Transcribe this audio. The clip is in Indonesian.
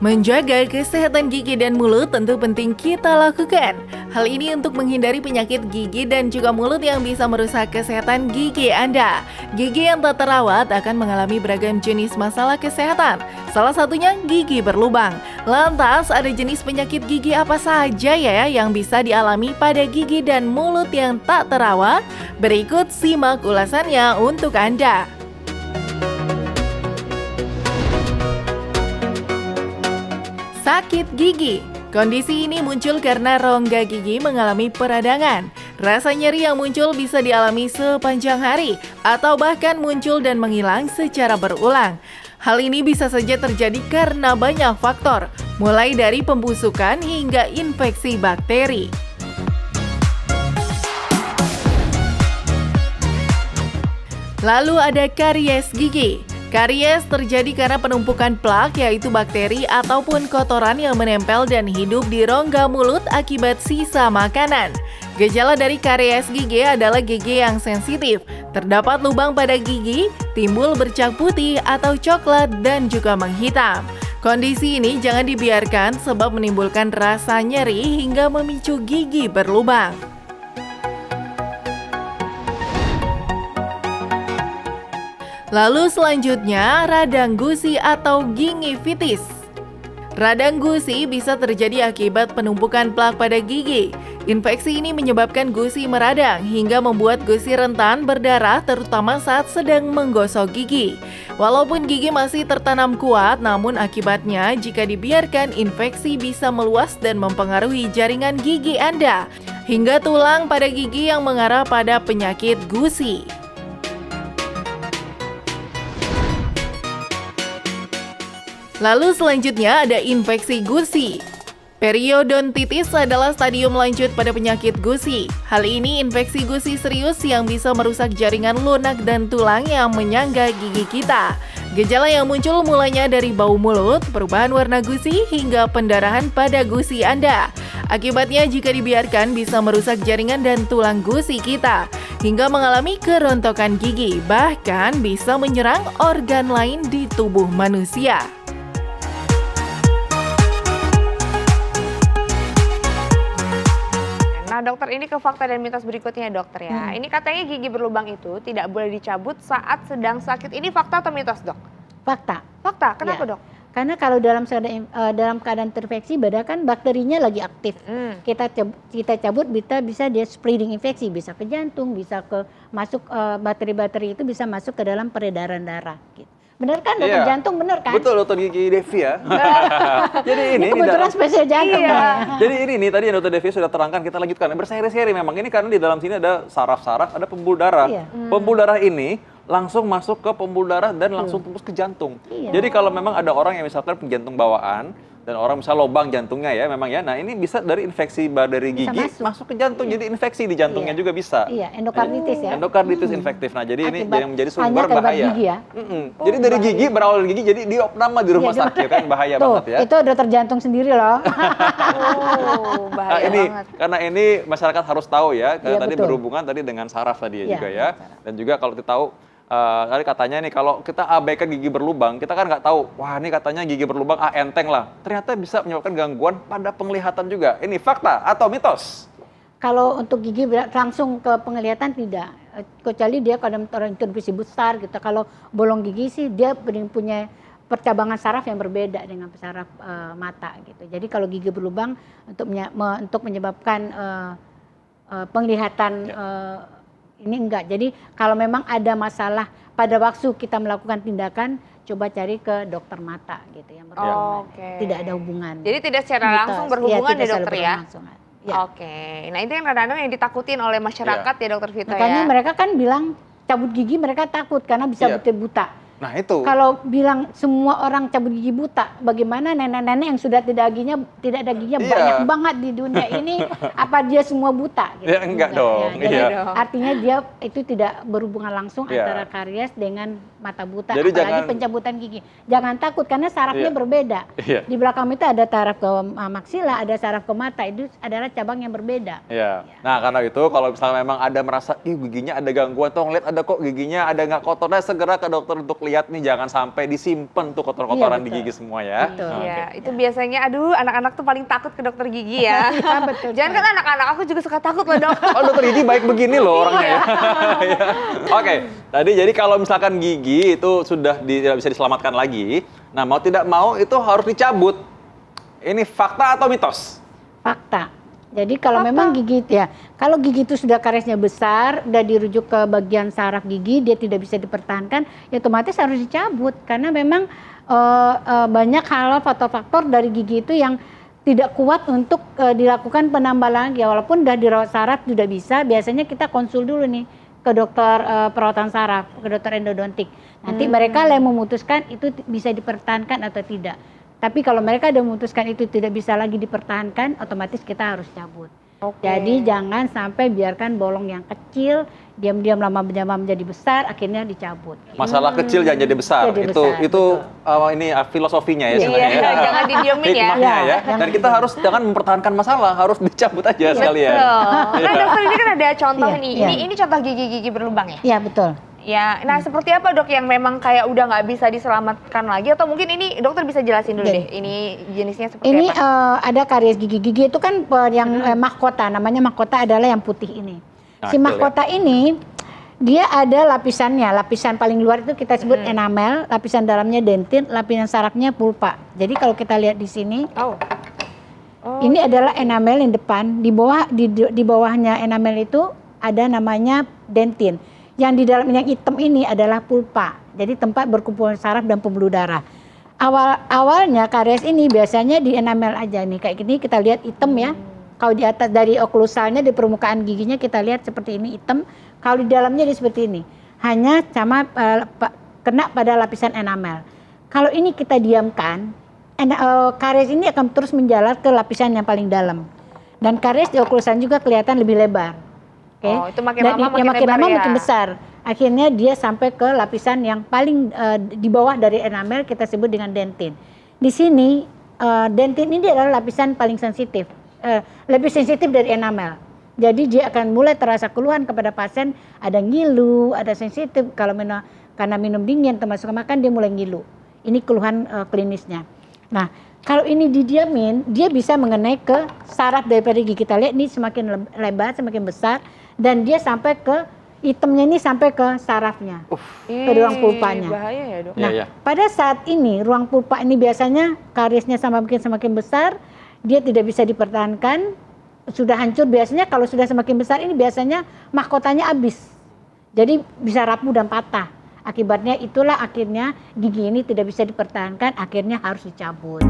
Menjaga kesehatan gigi dan mulut tentu penting kita lakukan. Hal ini untuk menghindari penyakit gigi dan juga mulut yang bisa merusak kesehatan gigi Anda. Gigi yang tak terawat akan mengalami beragam jenis masalah kesehatan. Salah satunya gigi berlubang. Lantas, ada jenis penyakit gigi apa saja ya yang bisa dialami pada gigi dan mulut yang tak terawat? Berikut simak ulasannya untuk Anda. Sakit gigi. Kondisi ini muncul karena rongga gigi mengalami peradangan. Rasa nyeri yang muncul bisa dialami sepanjang hari atau bahkan muncul dan menghilang secara berulang. Hal ini bisa saja terjadi karena banyak faktor, mulai dari pembusukan hingga infeksi bakteri. Lalu ada karies gigi. Karies terjadi karena penumpukan plak, yaitu bakteri ataupun kotoran yang menempel dan hidup di rongga mulut akibat sisa makanan. Gejala dari karies gigi adalah gigi yang sensitif, terdapat lubang pada gigi, timbul bercak putih atau coklat, dan juga menghitam. Kondisi ini jangan dibiarkan sebab menimbulkan rasa nyeri hingga memicu gigi berlubang. Lalu selanjutnya, radang gusi atau gingivitis. Radang gusi bisa terjadi akibat penumpukan plak pada gigi. Infeksi ini menyebabkan gusi meradang hingga membuat gusi rentan berdarah terutama saat sedang menggosok gigi. Walaupun gigi masih tertanam kuat, namun akibatnya jika dibiarkan infeksi bisa meluas dan mempengaruhi jaringan gigi Anda hingga tulang pada gigi yang mengarah pada penyakit gusi. Lalu selanjutnya ada infeksi gusi. Periodontitis adalah stadium lanjut pada penyakit gusi. Hal ini infeksi gusi serius yang bisa merusak jaringan lunak dan tulang yang menyangga gigi kita. Gejala yang muncul mulainya dari bau mulut, perubahan warna gusi, hingga pendarahan pada gusi Anda. Akibatnya jika dibiarkan bisa merusak jaringan dan tulang gusi kita, hingga mengalami kerontokan gigi, bahkan bisa menyerang organ lain di tubuh manusia. Nah dokter, ini ke fakta dan mitos berikutnya dokter ya. Ini katanya gigi berlubang itu tidak boleh dicabut saat sedang sakit. Ini fakta atau mitos dok? Fakta. Fakta, kenapa Ya. dok? Karena kalau dalam keadaan terinfeksi, beda kan bakterinya lagi aktif. Kita cabut bisa dia spreading infeksi, bisa ke jantung, bisa ke masuk bakteri-bakteri itu bisa masuk ke dalam peredaran darah. Gitu. Bener kan dokter jantung, bener kan? Betul dokter Gigi Devi ya. Jadi ini kebetulan spesial jantung. Jadi ini nih tadi yang dokter Devi sudah terangkan, kita lanjutkan. Berseri-seri memang ini karena di dalam sini ada saraf-saraf, ada pembuluh darah. Pembuluh darah ini langsung masuk ke pembuluh darah dan langsung tembus ke jantung. Jadi kalau memang ada orang yang misalkan jantung bawaan dan orang misalnya lubang jantungnya ya memang ya, nah ini bisa dari infeksi dari gigi masuk ke jantung, jadi infeksi di jantungnya juga bisa. Iya, endokarditis ya. Endokarditis infektif. Nah jadi ini yang menjadi hanya sumber bahaya. Gigi ya? Jadi dari gigi, berawal dari gigi, jadi diopname di rumah sakit kan bahaya banget ya. Itu dokter jantung sendiri loh. Bahaya banget. Karena ini masyarakat harus tahu ya, karena tadi betul. berhubungan tadi dengan saraf tadi ya juga ya. Dan juga kalau kita tahu, tadi katanya nih kalau kita abaikan gigi berlubang, kita kan nggak tahu, wah ini katanya gigi berlubang enteng lah. Ternyata bisa menyebabkan gangguan pada penglihatan juga. Ini fakta atau mitos? Kalau untuk gigi langsung ke penglihatan tidak, kecuali dia kadang terinteraksi besar gitu. Kalau bolong gigi sih dia punya percabangan saraf yang berbeda dengan saraf mata gitu. Jadi kalau gigi berlubang untuk menyebabkan penglihatan ini enggak. Jadi kalau memang ada masalah pada waktu kita melakukan tindakan, coba cari ke dokter mata gitu yang berhubungan. Tidak ada hubungan. Jadi tidak secara langsung berhubungan ya dokter ya? Ya. Nah itu yang kadang-kadang yang ditakutin oleh masyarakat ya dokter Vito ya? Makanya mereka kan bilang cabut gigi mereka takut karena bisa buta. Nah itu. Kalau bilang semua orang cabut gigi buta, bagaimana nenek-nenek yang sudah tidak ada giginya banyak banget di dunia ini, apa dia semua buta? Gitu. Ya enggak dong. Jadi artinya dia itu tidak berhubungan langsung antara karies dengan mata buta, jadi apalagi pencabutan gigi. Jangan takut karena sarafnya berbeda. Di belakang itu ada saraf ke maksila, ada saraf ke mata, itu adalah cabang yang berbeda. Nah karena itu kalau misalnya memang ada merasa, giginya ada gangguan, toh ngeliat ada kok giginya ada nggak kotornya, segera ke dokter untuk lihat nih jangan sampai disimpan tuh kotoran-kotoran di gigi semua ya. Betul. Iya, itu biasanya aduh anak-anak tuh paling takut ke dokter gigi ya. Betul. Jangan kan anak-anak, aku juga suka takut loh dok. Oh dokter gigi baik begini loh orangnya ya. Iya. Oke, tadi jadi kalau misalkan gigi itu sudah tidak bisa diselamatkan lagi, nah mau tidak mau itu harus dicabut. Ini fakta atau mitos? Fakta. Jadi kalau memang gigi kalau gigi itu sudah kariesnya besar, udah dirujuk ke bagian saraf gigi, dia tidak bisa dipertahankan, ya otomatis harus dicabut karena memang banyak hal faktor-faktor dari gigi itu yang tidak kuat untuk dilakukan penambahan lagi. Walaupun udah dirawat saraf sudah bisa, biasanya kita konsul dulu nih ke dokter perawatan saraf, ke dokter endodontik. Nanti mereka yang memutuskan itu bisa dipertahankan atau tidak. Tapi kalau mereka sudah memutuskan itu tidak bisa lagi dipertahankan, otomatis kita harus cabut. Jadi jangan sampai biarkan bolong yang kecil diam-diam lama menjadi besar, akhirnya dicabut. Masalah kecil jangan jadi besar. Jadi itu besar, ini filosofinya ya Iya, sebenarnya. jangan didiemin ya. Hikmahnya ya. Jangan Dan kita harus jangan mempertahankan masalah, harus dicabut aja sekalian. Betul. Nah dokter ini kan ada contoh Iya, nih. iya. Ini contoh gigi-gigi berlubang ya? Iya betul. Ya, nah seperti apa dok yang memang kayak udah nggak bisa diselamatkan lagi atau mungkin ini dokter bisa jelasin dulu deh. Ini jenisnya seperti Ini apa? ada karies gigi itu kan yang mahkota, namanya mahkota adalah yang putih ini. Nah, Si betul, mahkota ini dia ada lapisannya, lapisan paling luar itu kita sebut enamel, lapisan dalamnya dentin, lapisan sarafnya pulpa. Jadi kalau kita lihat di sini, ini adalah enamel yang depan, di bawahnya enamel itu ada namanya dentin. Yang di dalam yang hitam ini adalah pulpa. Jadi tempat berkumpul saraf dan pembuluh darah. Awalnya karies ini biasanya di enamel aja nih, kayak gini kita lihat hitam ya. Kalau di atas dari oklusalnya di permukaan giginya kita lihat seperti ini hitam. Kalau di dalamnya dia seperti ini. Hanya sama kena pada lapisan enamel. Kalau ini kita diamkan, karies ini akan terus menjalar ke lapisan yang paling dalam. Dan karies di oklusan juga kelihatan lebih lebar. Oh, itu makin Dan lama makin lebar ya? makin besar. Akhirnya dia sampai ke lapisan yang paling di bawah dari enamel, kita sebut dengan dentin. Di sini dentin ini adalah lapisan paling sensitif, lebih sensitif dari enamel. Jadi dia akan mulai terasa keluhan kepada pasien, ada ngilu, ada sensitif kalau karena minum dingin termasuk makan dia mulai ngilu. Ini keluhan klinisnya. Nah, kalau ini didiamin, dia bisa mengenai ke saraf daripada gigi. Kita lihat ini semakin lebar, semakin besar, dan dia sampai ke hitamnya ini sampai ke sarafnya, ke ruang pulpanya. Bahaya ya dok. Nah, pada saat ini ruang pulpa ini biasanya kariesnya semakin besar, dia tidak bisa dipertahankan, sudah hancur. Biasanya kalau sudah semakin besar ini biasanya mahkotanya habis, jadi bisa rapuh dan patah. Akibatnya itulah akhirnya gigi ini tidak bisa dipertahankan, akhirnya harus dicabut.